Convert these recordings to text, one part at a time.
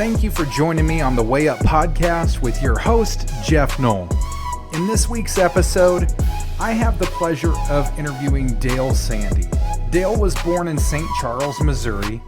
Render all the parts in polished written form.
Thank you for joining me on the Way Up podcast with your host, Geoff Knoll. In this week's episode, I have the pleasure of interviewing Dale Sandy. Dale was born in St. Charles, Missouri.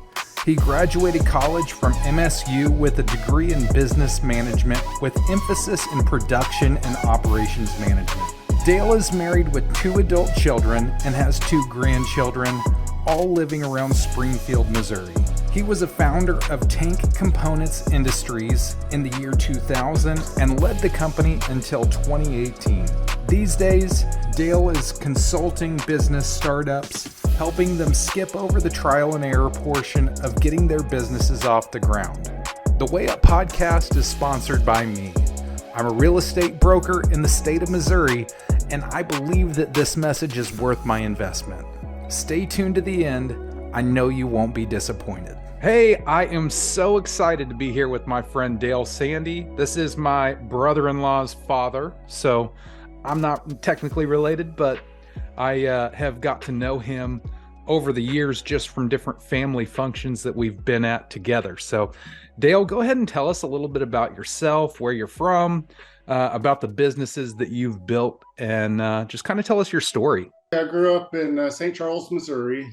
He graduated college from SMSU with a degree in business management with emphasis in production and operations management. Dale is married with 2 adult children and has 2 grandchildren, all living around Springfield, Missouri. He was a founder of Tank Components Industries in the year 2000 and led the company until 2018. These days, Dale is consulting business startups, helping them skip over the trial and error portion of getting their businesses off the ground. The Way Up podcast is sponsored by me. I'm a real estate broker in the state of Missouri, and I believe that this message is worth my investment. Stay tuned to the end. I know you won't be disappointed. Hey, I am so excited to be here with my friend Dale Sandy. This is my brother-in-law's father, so I'm not technically related, but I have got to know him over the years just from different family functions that we've been at together. So Dale, go ahead and tell us a little bit about yourself, where you're from, about the businesses that you've built, and just kind of tell us your story. I grew up in St. Charles, Missouri,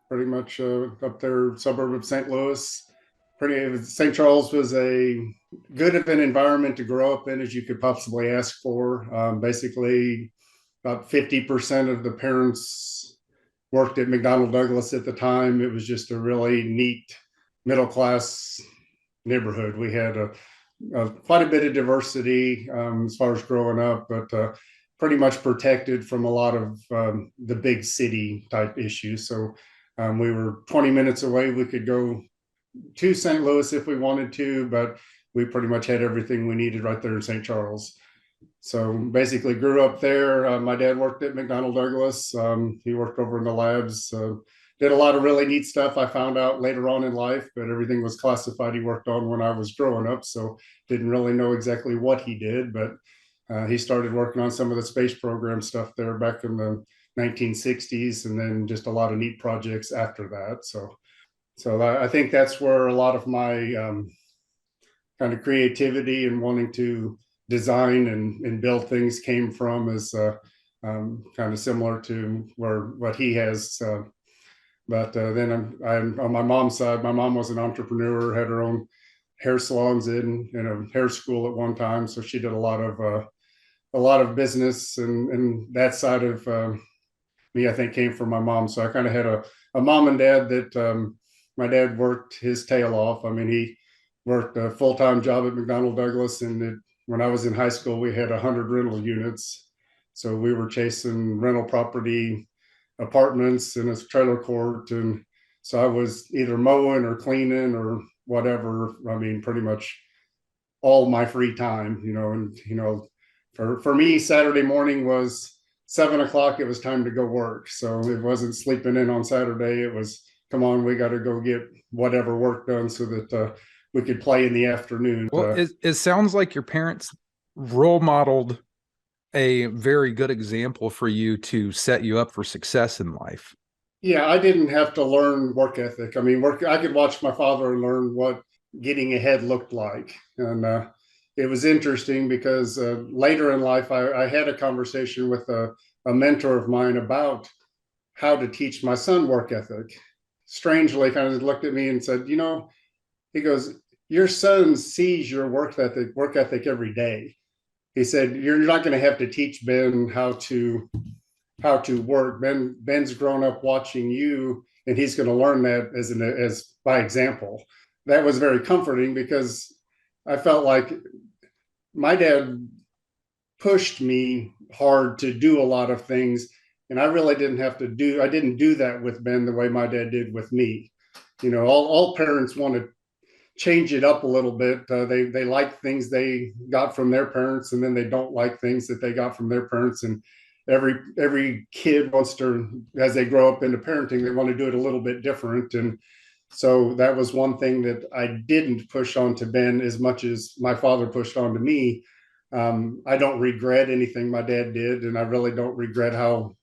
pretty much up there, suburb of St. Louis. St. Charles was a good of an environment to grow up in as you could possibly ask for. Basically, about 50% of the parents worked at McDonnell Douglas at the time. It was just a really neat middle-class neighborhood. We had quite a bit of diversity as far as growing up, but pretty much protected from a lot of the big city type issues. So we were 20 minutes away. We could go to St. Louis if we wanted to, but we pretty much had everything we needed right there in St. Charles. So basically grew up there. My dad worked at McDonnell Douglas. He worked over in the labs, did a lot of really neat stuff I found out later on in life, but everything was classified he worked on when I was growing up. So didn't really know exactly what he did, but he started working on some of the space program stuff there back in the 1960s, and then just a lot of neat projects after that. So I think that's where a lot of my kind of creativity and wanting to design and build things came from, is kind of similar to what he has. But then I'm on my mom's side. My mom was an entrepreneur, had her own hair salons in a hair school at one time. So she did a lot of business, and that side of me, I think, came from my mom. So I kind of had a mom and dad that my dad worked his tail off. I mean, he worked a full-time job at McDonnell Douglas, and when I was in high school, we had 100 rental units. So we were chasing rental property, apartments, and a trailer court. And so I was either mowing or cleaning or whatever. I mean, pretty much all my free time, and, for me, Saturday morning was 7 o'clock. It was time to go work. So it wasn't sleeping in on Saturday. It was, come on, we got to go get whatever work done so that we could play in the afternoon. Well, it sounds like your parents role modeled a very good example for you to set you up for success in life. Yeah, I didn't have to learn work ethic. I mean, I could watch my father and learn what getting ahead looked like. And it was interesting because later in life, I had a conversation with a mentor of mine about how to teach my son work ethic. Strangely, kind of looked at me and said, he goes, your son sees your work ethic every day. He said, you're not going to have to teach Ben how to work. Ben's grown up watching you, and he's going to learn that as by example. That was very comforting because I felt like my dad pushed me hard to do a lot of things, and I really didn't I didn't do that with Ben the way my dad did with me. All parents want to change it up a little bit. They like things they got from their parents, and then they don't like things that they got from their parents. And every kid wants to, as they grow up into parenting, they want to do it a little bit different. And so that was one thing that I didn't push on to Ben as much as my father pushed on to me. I don't regret anything my dad did, and I really don't regret how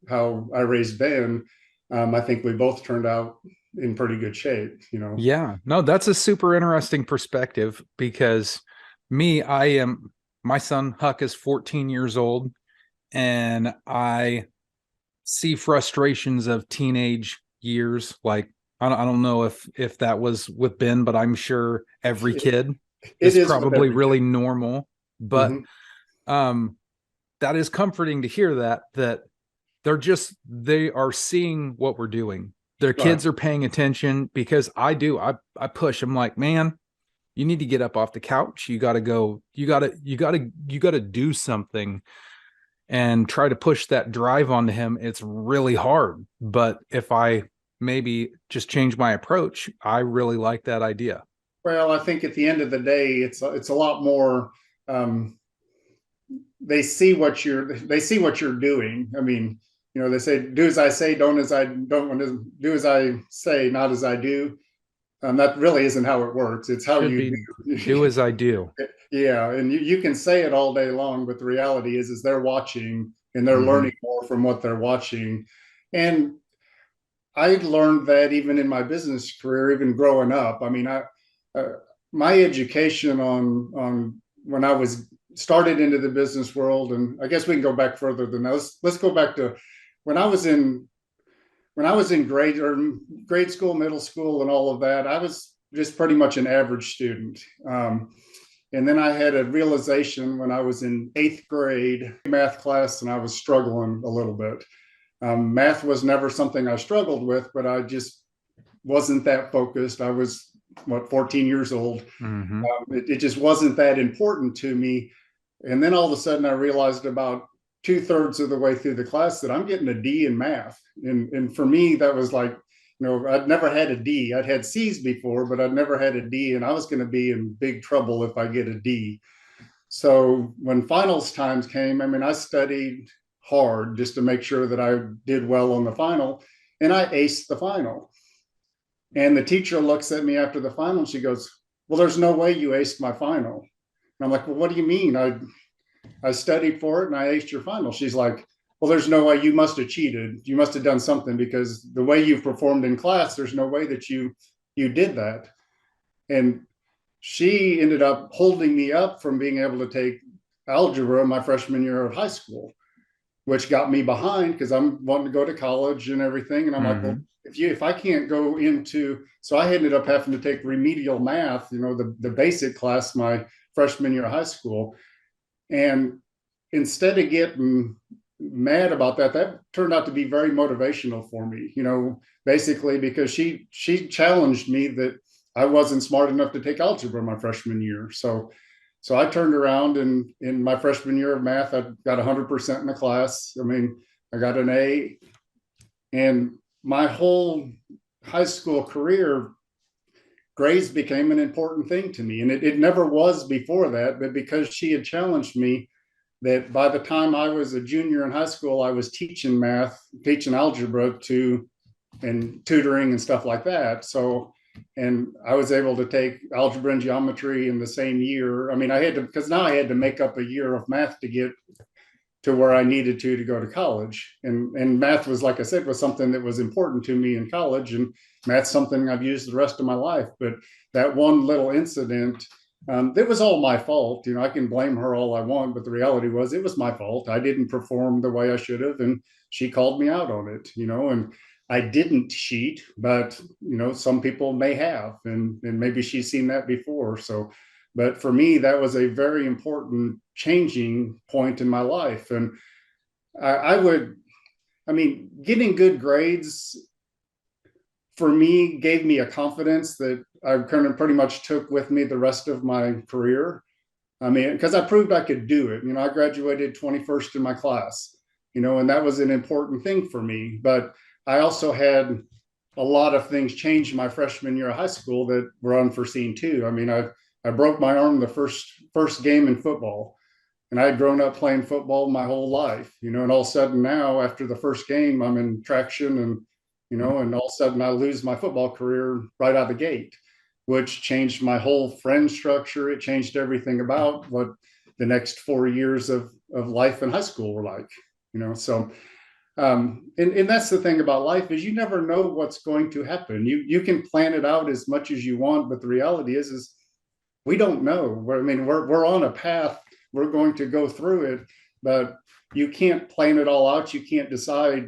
I raised Ben. I think we both turned out in pretty good shape, Yeah, no, that's a super interesting perspective because me, my son Huck is 14 years old, and I see frustrations of teenage years. Like, I don't know if that was with Ben, but I'm sure every It, kid it is is with probably every really kid. normal. But Hmm. um, that is comforting to hear that they are seeing what we're doing. Their Right. kids are paying attention because I push. I'm like, man, you need to get up off the couch. You got to go. You got to do something and try to push that drive onto him. It's really hard. But if I maybe just change my approach, I really like that idea. Well, I think at the end of the day, it's a lot more. Um, they see what you're doing. I mean, they say, "Do as I say, don't want to do as I say, not as I do." That really isn't how it works. It's how Should you be do. do as I do. Yeah, and you can say it all day long, but the reality is they're watching and they're Mm-hmm. learning more from what they're watching. And I learned that even in my business career, even growing up. I mean, uh, my education on when I was started into the business world, and I guess we can go back further than that. Let's go back to when I was in grade school, middle school, and all of that. I was just pretty much an average student. And then I had a realization when I was in eighth grade math class, and I was struggling a little bit. Math was never something I struggled with, but I just wasn't that focused. I was, 14 years old. Mm-hmm. It just wasn't that important to me. And then all of a sudden, I realized about two-thirds of the way through the class that I'm getting a D in math. And for me, that was like, I'd never had a D. I'd had C's before, but I'd never had a D. And I was going to be in big trouble if I get a D. So when finals times came, I mean, I studied hard just to make sure that I did well on the final, and I aced the final. And the teacher looks at me after the final and she goes, "Well, there's no way you aced my final." And I'm like, "Well, what do you mean? I studied for it and I aced your final." She's like, "Well, there's no way. You must have cheated. You must have done something because the way you've performed in class, there's no way that you did that." And she ended up holding me up from being able to take algebra my freshman year of high school, which got me behind because I'm wanting to go to college and everything. And I'm like, Mm-hmm. well, if I can't go into, so I ended up having to take remedial math, the basic class my freshman year of high school. And instead of getting mad about that, that turned out to be very motivational for me, basically because she challenged me that I wasn't smart enough to take algebra my freshman year. So I turned around and in my freshman year of math, I got 100% in the class. I mean, I got an A, and my whole high school career, grades became an important thing to me. And it never was before that, but because she had challenged me, that by the time I was a junior in high school, I was teaching math, teaching algebra and tutoring and stuff like that. So, and I was able to take algebra and geometry in the same year. I mean, I had to, because now I had to make up a year of math to get to where I needed to go to college. And math was, like I said, was something that was important to me in college. And math's something I've used the rest of my life. But that one little incident, it was all my fault. I can blame her all I want, but the reality was it was my fault. I didn't perform the way I should have, and she called me out on it. And I didn't cheat, but some people may have, and maybe she's seen that before. So, but for me, that was a very important changing point in my life. And I mean, getting good grades for me gave me a confidence that I kind of pretty much took with me the rest of my career. I mean, because I proved I could do it. I graduated 21st in my class, and that was an important thing for me. But I also had a lot of things change my freshman year of high school that were unforeseen too. I mean, I broke my arm the first game in football, and I had grown up playing football my whole life, and all of a sudden now after the first game, I'm in traction and, and all of a sudden I lose my football career right out of the gate, which changed my whole friend structure. It changed everything about what the next 4 years of life in high school were like, so And that's the thing about life is you never know what's going to happen. You can plan it out as much as you want, but the reality is we don't know. I mean, we're on a path. We're going to go through it, but you can't plan it all out. You can't decide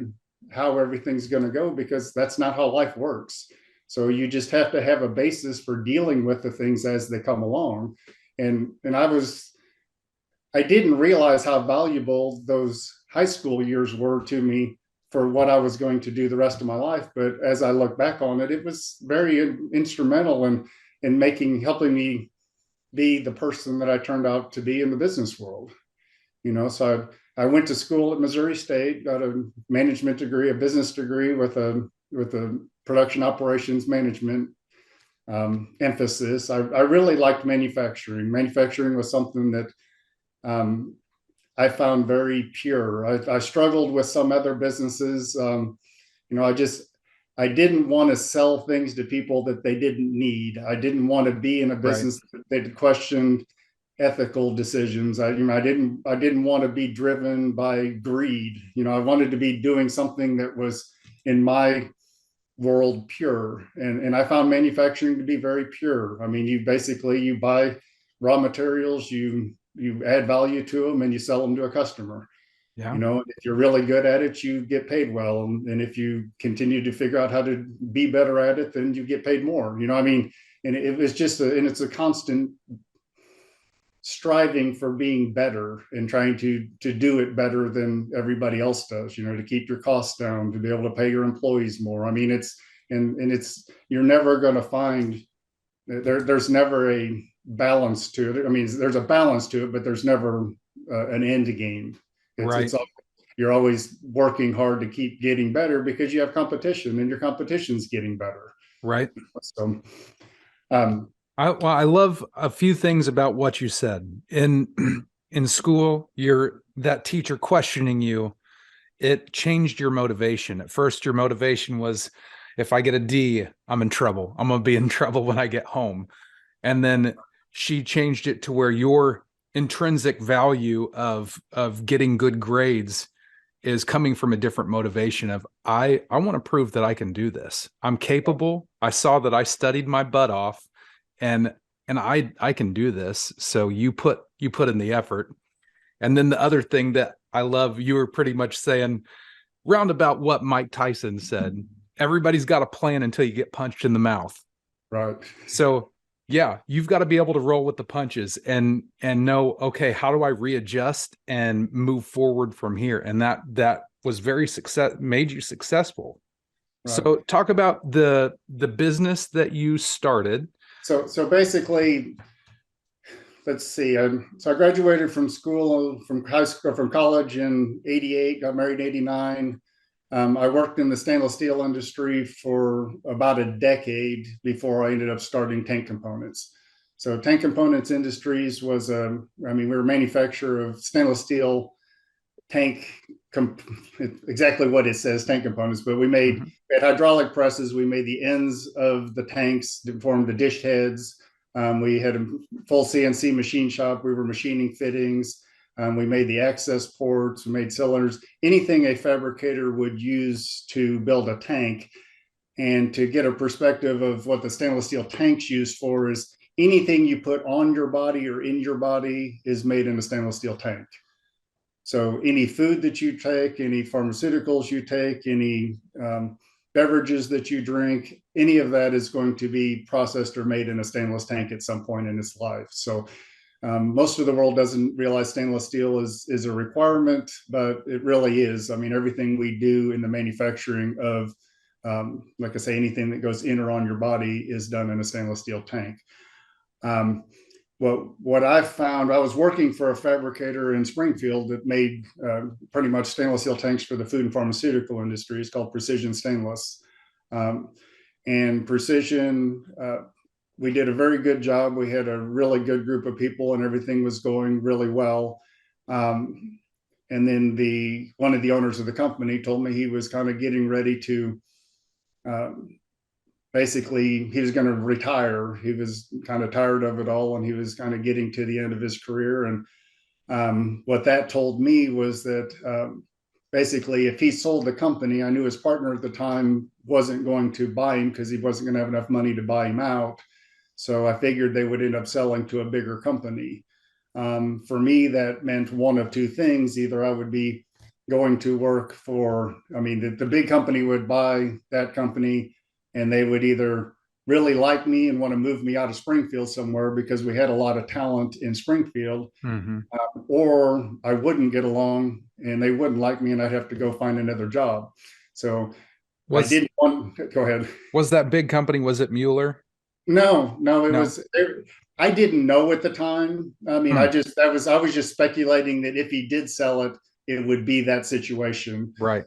how everything's going to go because that's not how life works. So you just have to have a basis for dealing with the things as they come along. And I didn't realize how valuable those high school years were to me for what I was going to do the rest of my life. But as I look back on it, it was very instrumental in helping me be the person that I turned out to be in the business world. So I went to school at Missouri State, got a management degree, a business degree with a production operations management emphasis. I really liked manufacturing. Manufacturing was something that I found very pure. I struggled with some other businesses. I didn't want to sell things to people that they didn't need. I didn't want to be in a business that questioned ethical decisions. I didn't want to be driven by greed. I wanted to be doing something that was in my world pure. And I found manufacturing to be very pure. I mean, you buy raw materials, you add value to them and you sell them to a customer. Yeah. If you're really good at it, you get paid well. And if you continue to figure out how to be better at it, then you get paid more. I mean, and it was it's a constant striving for being better and trying to do it better than everybody else does, to keep your costs down, to be able to pay your employees more. I mean, you're never going to find there's never a balance to it. I mean, there's a balance to it, but there's never an end game. You're always working hard to keep getting better because you have competition and your competition's getting better. Right. So, I love a few things about what you said. In school, that teacher questioning you, it changed your motivation. At first, your motivation was, if I get a D, I'm in trouble. I'm going to be in trouble when I get home. And then she changed it to where your intrinsic value of getting good grades is coming from a different motivation of, I want to prove that I can do this. I'm capable. I saw that I studied my butt off and I can do this. So you put in the effort. And then the other thing that I love, you were pretty much saying roundabout what Mike Tyson said, everybody's got a plan until you get punched in the mouth. Right. So yeah, you've got to be able to roll with the punches and know, okay, how do I readjust and move forward from here? And that was made you successful. Right. So talk about the business that you started. So basically, let's see. So I graduated from school, from college in '88, got married in '89. I worked in the stainless steel industry for about a decade before I ended up starting Tank Components. So Tank Components Industries was we were a manufacturer of stainless steel tank, exactly what it says, tank components, but we had hydraulic presses. We made the ends of the tanks that formed the dish heads. We had a full CNC machine shop. We were machining fittings. We made the access ports, we made cylinders, anything a fabricator would use to build a tank. And to get a perspective of what the stainless steel tank's used for is anything you put on your body or in your body is made in a stainless steel tank. So any food that you take, any pharmaceuticals you take, any beverages that you drink, any of that is going to be processed or made in a stainless tank at some point in its life. So most of the world doesn't realize stainless steel is a requirement, but it really is. I mean, everything we do in the manufacturing of, like I say, anything that goes in or on your body is done in a stainless steel tank. What I found, I was working for a fabricator in Springfield that made pretty much stainless steel tanks for the food and pharmaceutical industry. It's called Precision Stainless. And Precision, we did a very good job. We had a really good group of people and everything was going really well. And then one of the owners of the company told me he was kind of getting ready to, basically, he was going to retire. He was kind of tired of it all and he was kind of getting to the end of his career. And what that told me was that basically, if he sold the company, I knew his partner at the time wasn't going to buy him because he wasn't going to have enough money to buy him out. So I figured they would end up selling to a bigger company. For me, that meant one of two things. Either I would be going to work for, I mean, the big company would buy that company, and they would either really like me and want to move me out of Springfield somewhere because we had a lot of talent in Springfield, Mm-hmm. or I wouldn't get along and they wouldn't like me and I'd have to go find another job. So I Was didn't want, go ahead. was that big company? Was it Mueller? No, it No. was, I didn't know at the time. I mean, Hmm. I was just speculating that if he did sell it, it would be that situation. Right.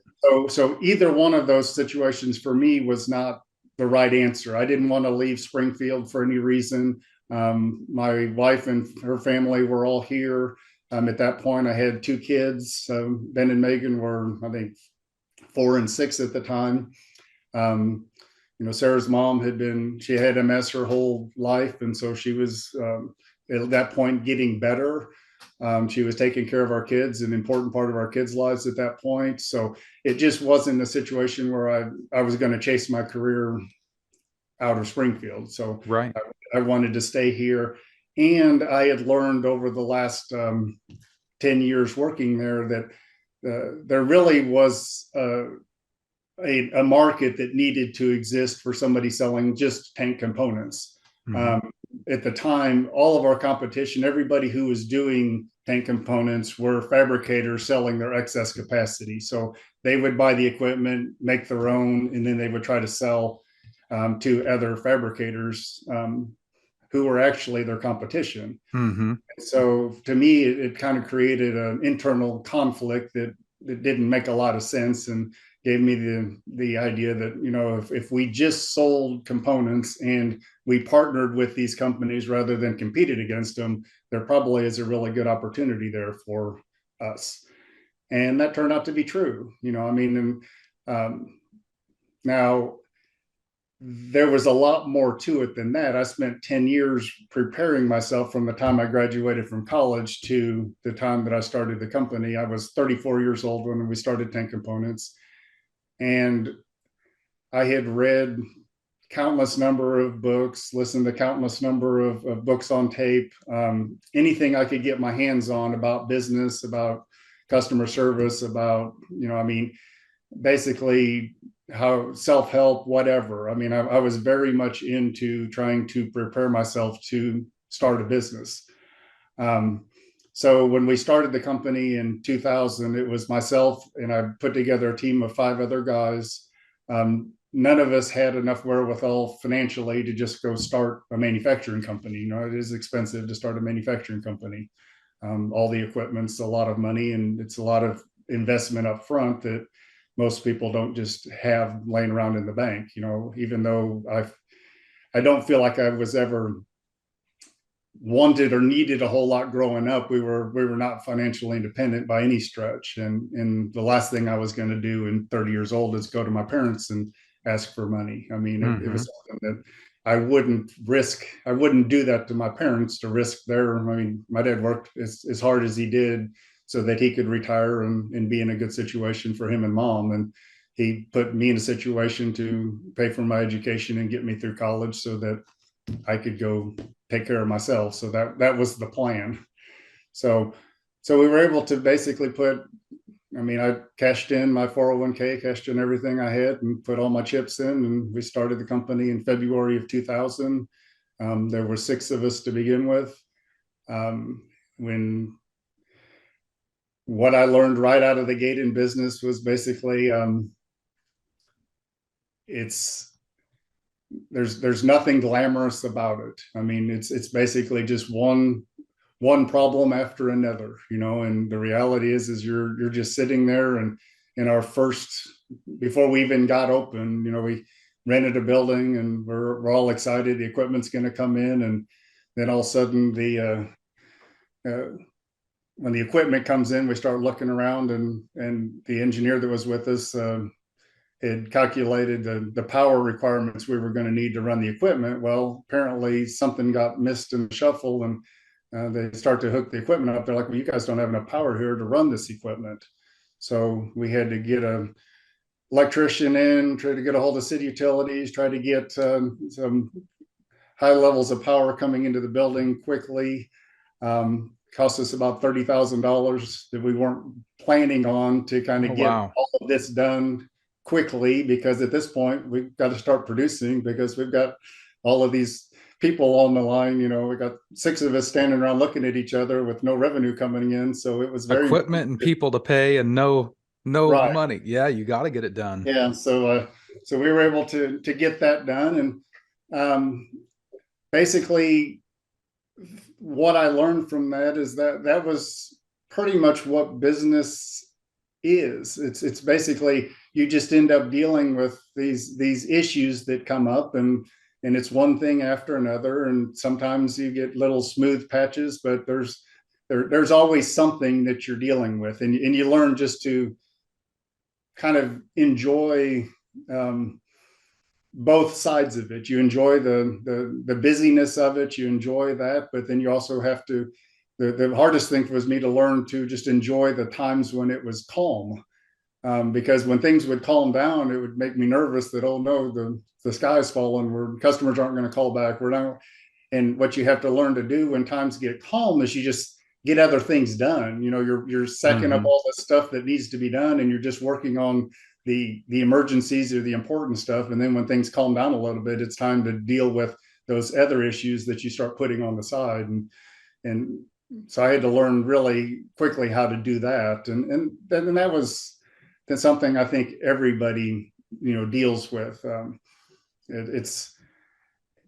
So either one of those situations for me was not the right answer. I didn't want to leave Springfield for any reason. My wife and her family were all here. At that point, I had two kids. Ben and Megan were, I think, 4 and 6 at the time. Um, Sarah's mom she had MS her whole life. And so she was at that point getting better. She was taking care of our kids, an important part of our kids' lives at that point. So it just wasn't a situation where I was going to chase my career out of Springfield. So Right. I wanted to stay here. And I had learned over the last 10 years working there that there really was a market that needed to exist for somebody selling just tank components. Mm-hmm. At the time, all of our competition, everybody who was doing tank components were fabricators selling their excess capacity. So they would buy the equipment, make their own, and then they would try to sell to other fabricators who were actually their competition. Mm-hmm. So to me, it kind of created an internal conflict that didn't make a lot of sense, and gave me the idea that, if we just sold components and we partnered with these companies rather than competed against them, there probably is a really good opportunity there for us. And that turned out to be true. I mean, and now there was a lot more to it than that. I spent 10 years preparing myself from the time I graduated from college to the time that I started the company. I was 34 years old when we started Tank Components. And I had read countless number of books, listened to countless number of books on tape, anything I could get my hands on about business, about customer service, about, basically how self-help, whatever. I mean, I was very much into trying to prepare myself to start a business. So when we started the company in 2000, it was myself, and I put together a team of 5 other guys. None of us had enough wherewithal financially to just go start a manufacturing company. It is expensive to start a manufacturing company. All the equipment's a lot of money, and it's a lot of investment up front that most people don't just have laying around in the bank. Even though I don't feel like I was ever wanted or needed a whole lot growing up. We were not financially independent by any stretch. And the last thing I was going to do in 30 years old is go to my parents and ask for money. I mean, it was something that I wouldn't risk. I wouldn't do that to my parents to risk my dad worked as hard as he did so that he could retire and be in a good situation for him and mom. And he put me in a situation to pay for my education and get me through college so that I could go take care of myself. So that was the plan. So we were able to basically I cashed in my 401k, cashed in everything I had and put all my chips in, and we started the company in February of 2000. There were 6 of us to begin with. When what I learned right out of the gate in business was basically there's nothing glamorous about it. I mean, it's basically just one problem after another, and the reality is you're just sitting there. And in our first, before we even got open, we rented a building and we're all excited the equipment's going to come in. And then all of a sudden when the equipment comes in, we start looking around, and the engineer that was with us had calculated the power requirements we were going to need to run the equipment. Well, apparently something got missed in the shuffle, and they start to hook the equipment up. They're like, well, you guys don't have enough power here to run this equipment. So we had to get a electrician in, try to get a hold of city utilities, try to get some high levels of power coming into the building quickly. Cost us about $30,000 that we weren't planning on to kind Oh, of get wow. all of this done quickly, because at this point we've got to start producing, because we've got all of these people on the line. We got 6 of us standing around looking at each other with no revenue coming in. So it was very Equipment and people to pay and no right. money. Yeah, you got to get it done. Yeah. So we were able to get that done. And basically what I learned from that is that was pretty much what business is. It's basically you just end up dealing with these issues that come up, and it's one thing after another. And sometimes you get little smooth patches, but there's always something that you're dealing with, and you learn just to kind of enjoy both sides of it. You enjoy the busyness of it, you enjoy that, but then you also have to. The hardest thing was me to learn to just enjoy the times when it was calm, because when things would calm down, it would make me nervous that, oh no, the sky is falling, where customers aren't going to call back. We're not. And what you have to learn to do when times get calm is you just get other things done. You're sacking up Mm-hmm. all the stuff that needs to be done, and you're just working on the emergencies or the important stuff. And then when things calm down a little bit, it's time to deal with those other issues that you start putting on the side. And so I had to learn really quickly how to do that. And that was that's something I think everybody deals with. It's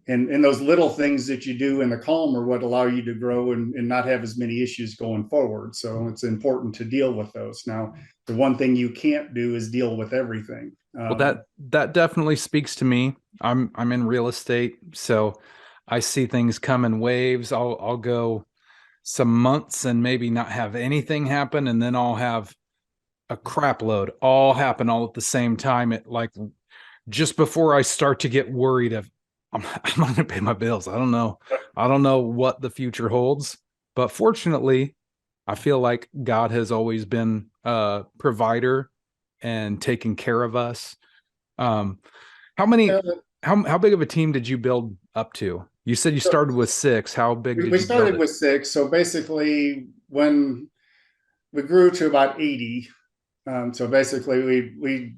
and those little things that you do in the calm are what allow you to grow and not have as many issues going forward. So it's important to deal with those. Now, the one thing you can't do is deal with everything. Well, that definitely speaks to me. I'm in real estate, so I see things come in waves. I'll go some months and maybe not have anything happen, and then I'll have a crap load all happen all at the same time. It like just before I start to get worried of I'm not gonna pay my bills. I don't know. I don't know what the future holds, but fortunately, I feel like God has always been a provider and taking care of us. Um, how many, uh, how big of a team did you build up to? You said you so started with 6. How big did we you build started it? with 6. So basically, when we grew to about 80, so basically, we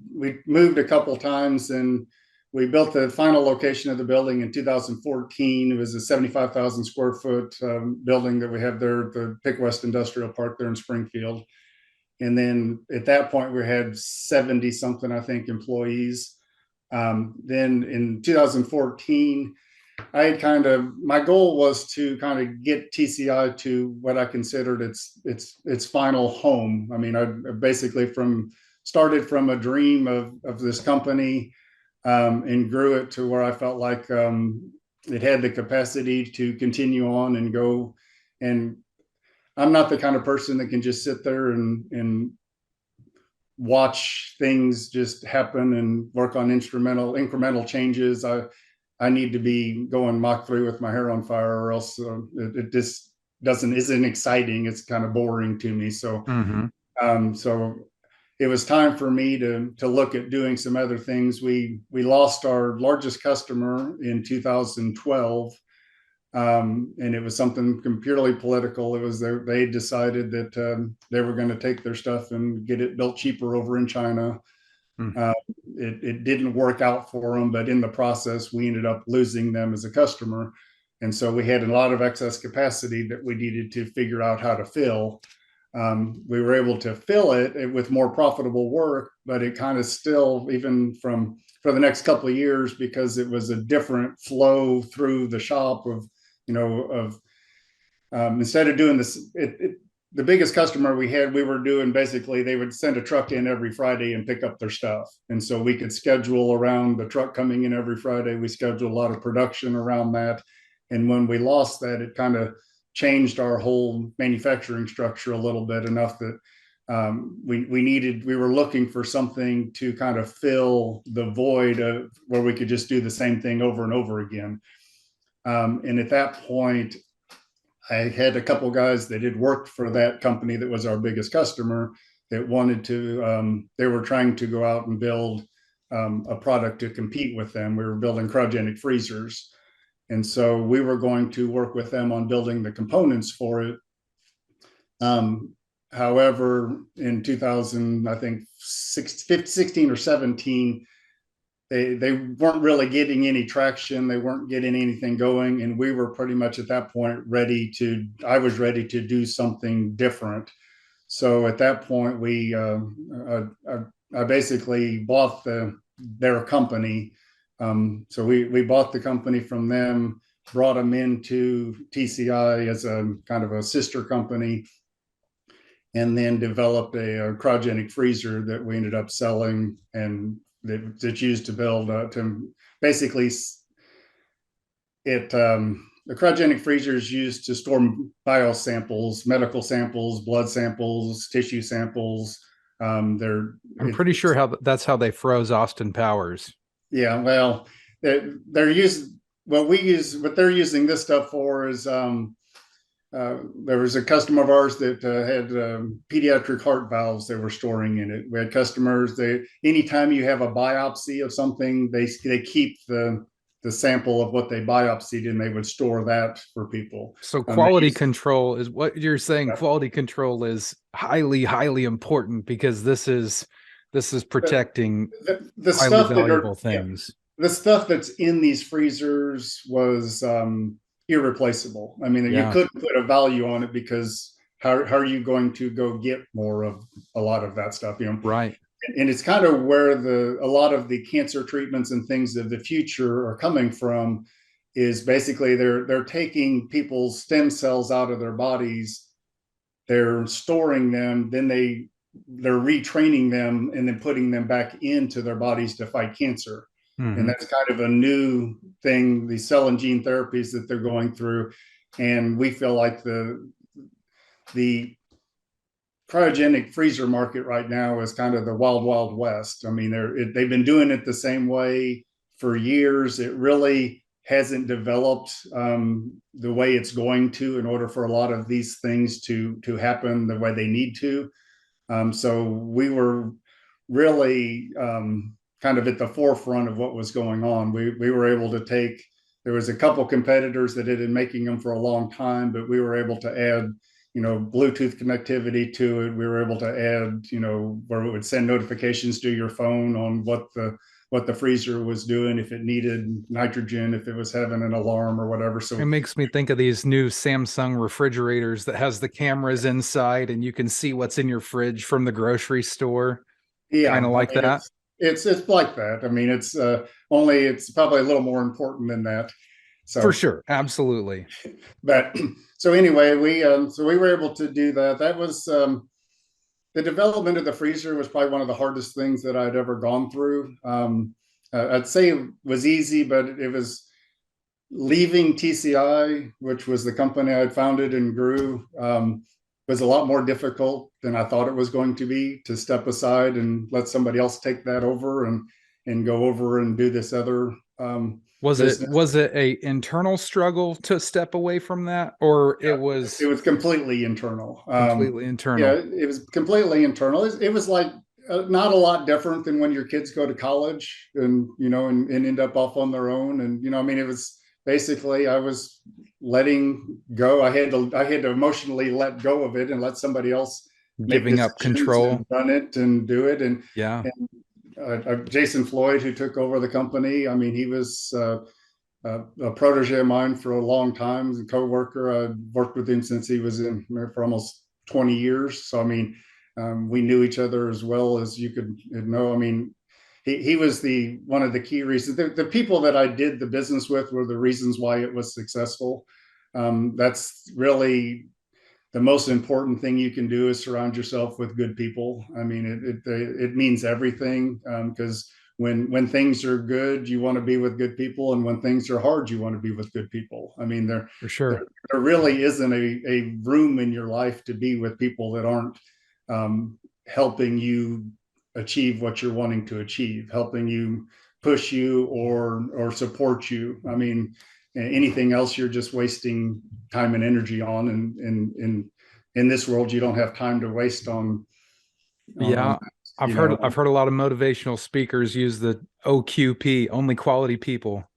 moved a couple times, and we built the final location of the building in 2014. It was a 75,000 square foot building that we have there, the Pick West Industrial Park there in Springfield. And then at that point, we had 70 something, I think, employees. Then in 2014, I had my goal was to kind of get TCI to what I considered its final home. I mean, I basically started from a dream of this company, and grew it to where I felt like it had the capacity to continue on and go. And I'm not the kind of person that can just sit there and watch things just happen and work on incremental changes. I need to be going Mach 3 with my hair on fire, or else it just isn't exciting. It's kind of boring to me. So Mm-hmm. so it was time for me to look at doing some other things. We lost our largest customer in 2012, and it was something purely political. It was they decided that they were going to take their stuff and get it built cheaper over in China. Mm. Uh, it didn't work out for them, but in the process, we ended up losing them as a customer. And so we had a lot of excess capacity that we needed to figure out how to fill. We were able to fill it with more profitable work, but it kind of still, even for the next couple of years, because it was a different flow through the shop of instead of doing this, the biggest customer we had, we were doing basically, they would send a truck in every Friday and pick up their stuff. And so we could schedule around the truck coming in every Friday. We scheduled a lot of production around that. And when we lost that, it kind of changed our whole manufacturing structure a little bit, enough that we were looking for something to kind of fill the void of where we could just do the same thing over and over again. And at that point, I had a couple guys that had worked for that company that was our biggest customer. that wanted to, they were trying to go out and build a product to compete with them. We were building cryogenic freezers. And so we were going to work with them on building the components for it. However, in 2000, I think 16 or 17, they weren't really getting any traction. They weren't getting anything going. And we were pretty much at that point I was ready to do something different. So at that point, I basically bought their company. So we bought the company from them, brought them into TCI as a kind of a sister company, and then developed a cryogenic freezer that we ended up selling, and that's used to build to basically the cryogenic freezer is used to store biosamples, medical samples, blood samples, tissue samples. I'm pretty sure that's how they froze Austin Powers. Yeah, well, they're using what they're using this stuff for is there was a customer of ours that had pediatric heart valves they were storing in it. We had customers anytime you have a biopsy of something, they keep the sample of what they biopsied and they would store that for people. So quality control is what you're saying. Yeah. Quality control is highly, highly important because this is protecting the highly stuff valuable things. Yeah, the stuff that's in these freezers was irreplaceable. I mean, you couldn't put a value on it because how are you going to go get more of a lot of that stuff? Right. And it's kind of where a lot of the cancer treatments and things of the future are coming from, is basically they're taking people's stem cells out of their bodies, they're storing them, then they're retraining them and then putting them back into their bodies to fight cancer. Mm-hmm. And that's kind of a new thing, the cell and gene therapies that they're going through. And we feel like the cryogenic freezer market right now is kind of the wild, wild west. I mean, they've been doing it the same way for years. It really hasn't developed the way it's going to in order for a lot of these things to happen the way they need to. So we were really kind of at the forefront of what was going on. We were able to there was a couple competitors that had been making them for a long time, but we were able to add Bluetooth connectivity to it. We were able to add, where it would send notifications to your phone on what the freezer was doing, if it needed nitrogen, if it was having an alarm or whatever. So it makes me think of these new Samsung refrigerators that has the cameras inside and you can see what's in your fridge from the grocery store. Yeah. Kind of like that. It's like that. I mean, it's probably a little more important than that. So for sure. Absolutely. But so anyway, we were able to do that. That was the development of the freezer was probably one of the hardest things that I'd ever gone through. I'd say it was easy, but it was leaving TCI, which was the company I had founded and grew, was a lot more difficult than I thought it was going to be, to step aside and let somebody else take that over and go over and do this other Was it a internal struggle to step away from that, or it was completely internal? Completely internal. Yeah, it was completely internal. It was like not a lot different than when your kids go to college and and end up off on their own. And I mean, it was basically I was letting go. I had to emotionally let go of it and let somebody else giving up control, run it and do it. And yeah. Jason Floyd, who took over the company, I mean, he was a protege of mine for a long time, a co-worker. I worked with him since he was in for almost 20 years. So, I mean, we knew each other as well as you could know. I mean, he was one of the key reasons. The people that I did the business with were the reasons why it was successful. That's really the most important thing you can do, is surround yourself with good people. I mean, it means everything, because when things are good, you want to be with good people, and when things are hard, you want to be with good people. I mean, for sure, there really isn't a room in your life to be with people that aren't helping you achieve what you're wanting to achieve, helping you push you or support you. I mean, anything else, you're just wasting time and energy on. And in this world, you don't have time to waste on on Yeah. that, I've heard a lot of motivational speakers use the OQP, only quality people.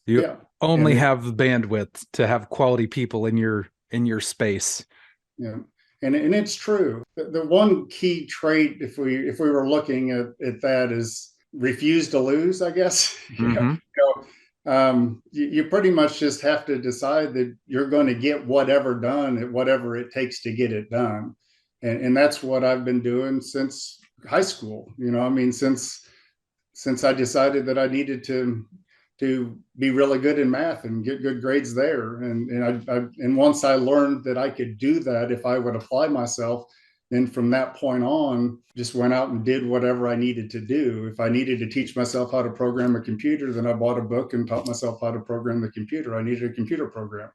You yeah. only And it, have the bandwidth to have quality people in your space. yeah, and it's true. The one key trait, if we were looking at that, is refuse to lose, I guess. Mm-hmm. You pretty much just have to decide that you're going to get whatever done at whatever it takes to get it done. And that's what I've been doing since high school. I mean, since I decided that I needed to be really good in math and get good grades there. And once I learned that I could do that if I would apply myself, then from that point on, just went out and did whatever I needed to do. If I needed to teach myself how to program a computer, then I bought a book and taught myself how to program the computer. I needed a computer program,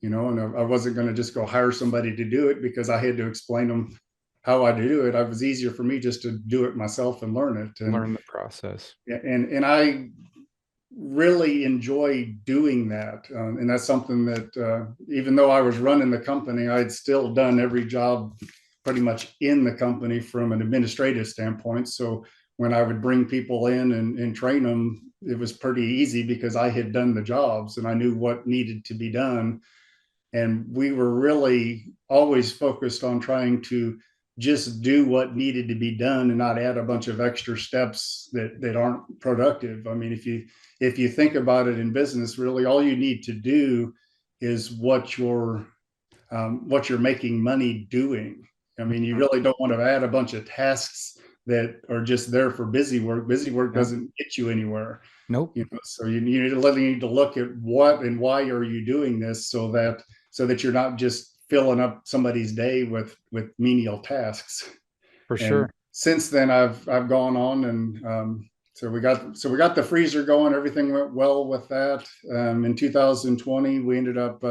and I wasn't going to just go hire somebody to do it because I had to explain them how I do it. It was easier for me just to do it myself and learn it. Learn the process. And I really enjoy doing that. And that's something that, even though I was running the company, I'd still done every job pretty much in the company from an administrative standpoint. So when I would bring people in and train them, it was pretty easy because I had done the jobs and I knew what needed to be done. And we were really always focused on trying to just do what needed to be done and not add a bunch of extra steps that aren't productive. I mean, if you think about it in business, really all you need to do is what you're making money doing. I mean, you really don't want to add a bunch of tasks that are just there for busy work. Busy work doesn't get you anywhere. Nope. So you need to look at what and why are you doing this so that you're not just filling up somebody's day with menial tasks. For And sure. since then, I've gone on and so we got the freezer going. Everything went well with that. In 2020, we ended up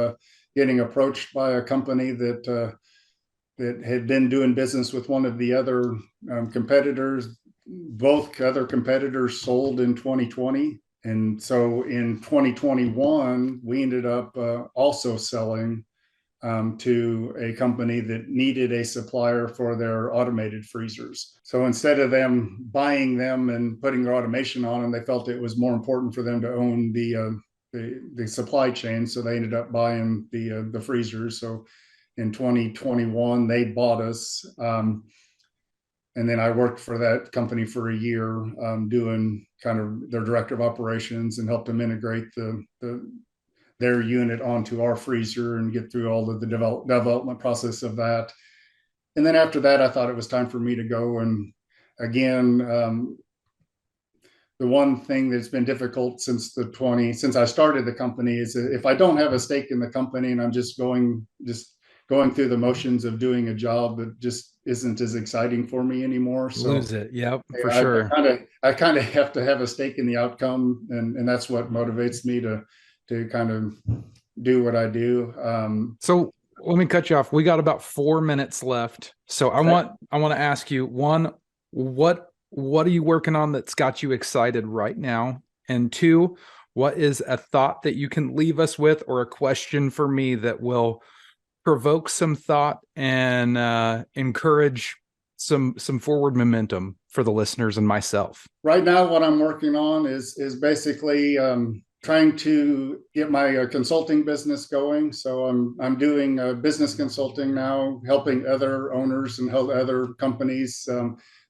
getting approached by a company that had been doing business with one of the other competitors. Both other competitors sold in 2020. And so in 2021, we ended up also selling to a company that needed a supplier for their automated freezers. So instead of them buying them and putting their automation on them, they felt it was more important for them to own the supply chain. So they ended up buying the freezers. So in 2021, they bought us. And then I worked for that company for a year, doing kind of their director of operations and helped them integrate their unit onto our freezer and get through all of the development process of that. And then after that, I thought it was time for me to go. And again, the one thing that's been difficult since I started the company is if I don't have a stake in the company and I'm just going through the motions of doing a job, it just isn't as exciting for me anymore. So lose it. Yep, for I sure. I kind of have to have a stake in the outcome, and that's what motivates me to kind of do what I do. So let me cut you off. We got about 4 minutes left. So I want to ask you, one, what are you working on that's got you excited right now? And two, what is a thought that you can leave us with, or a question for me that will provoke some thought and encourage some forward momentum for the listeners and myself? Right now, what I'm working on is basically trying to get my consulting business going. So I'm doing business consulting now, helping other owners and help other companies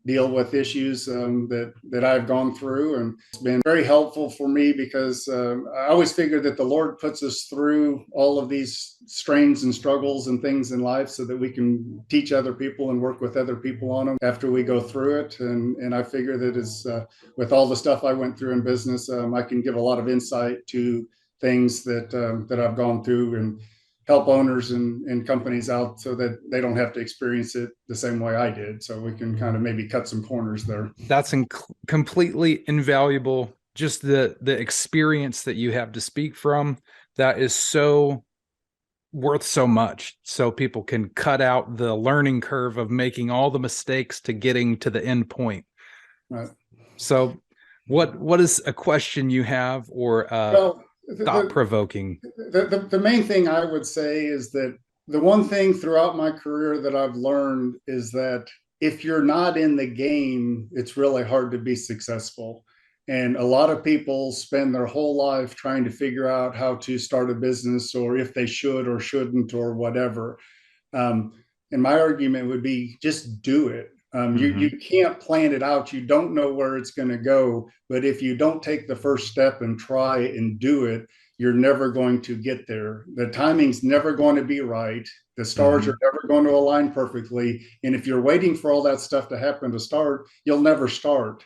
deal with issues that I've gone through. And it's been very helpful for me because I always figure that the Lord puts us through all of these strains and struggles and things in life so that we can teach other people and work with other people on them after we go through it. And I figure that as with all the stuff I went through in business, I can give a lot of insight to things that I've gone through and help owners and companies out so that they don't have to experience it the same way I did. So we can kind of maybe cut some corners there. That's completely invaluable. Just the experience that you have to speak from, that is so worth so much. So people can cut out the learning curve of making all the mistakes to getting to the end point. Right. So what is a question you have, or thought-provoking? The main thing I would say is that the one thing throughout my career that I've learned is that if you're not in the game, it's really hard to be successful. And a lot of people spend their whole life trying to figure out how to start a business, or if they should or shouldn't or whatever. Um, and my argument would be just do it. You can't plan it out. You don't know where it's going to go. But if you don't take the first step and try and do it, you're never going to get there. The timing's never going to be right. The stars are never going to align perfectly. And if you're waiting for all that stuff to happen to start, you'll never start.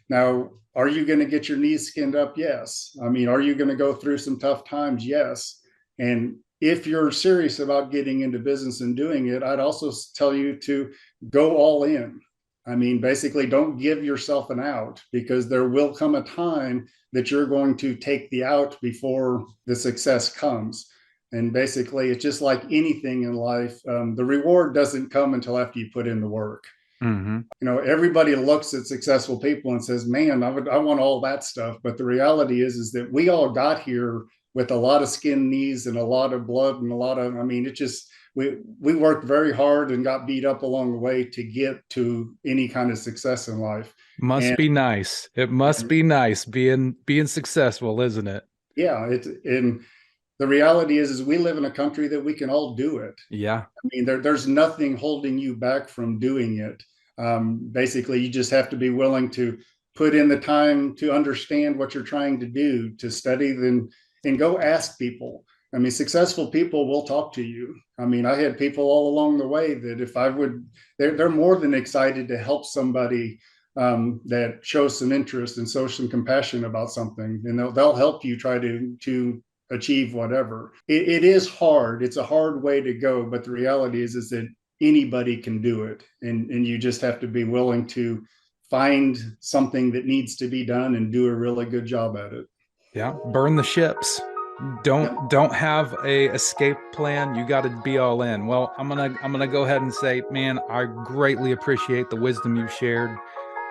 Now, are you going to get your knees skinned up? Yes. I mean, are you going to go through some tough times? Yes. And if you're serious about getting into business and doing it, I'd also tell you to go all in. I mean, basically, don't give yourself an out, because there will come a time that you're going to take the out before the success comes. And basically, it's just like anything in life. The reward doesn't come until after you put in the work. You know, everybody looks at successful people and says, man, I want all that stuff. But the reality is that we all got here with a lot of skin knees and a lot of blood and a lot of, I mean, it just, we worked very hard and got beat up along the way to get to any kind of success in life. Must be nice. It must be nice being successful, isn't it? Yeah. And the reality is we live in a country that we can all do it. Yeah. I mean, there's nothing holding you back from doing it. Basically, you just have to be willing to put in the time to understand what you're trying to do, to study, and go ask people. I mean, successful people will talk to you. I mean, I had people all along the way that if I would, they're more than excited to help somebody that shows some interest and shows some compassion about something, and they'll help you try to achieve whatever. It is hard. It's a hard way to go, but the reality is that anybody can do it, and you just have to be willing to find something that needs to be done and do a really good job at it. Yeah, burn the ships. Don't have a escape plan. You got to be all in. Well, I'm gonna go ahead and say, man, I greatly appreciate the wisdom you've shared.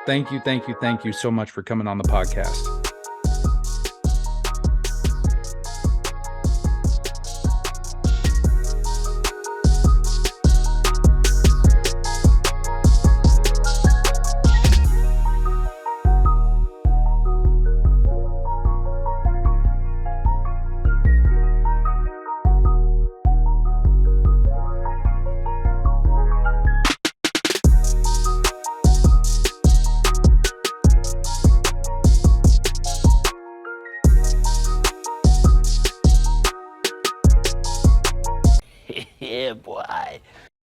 Thank you so much for coming on the podcast.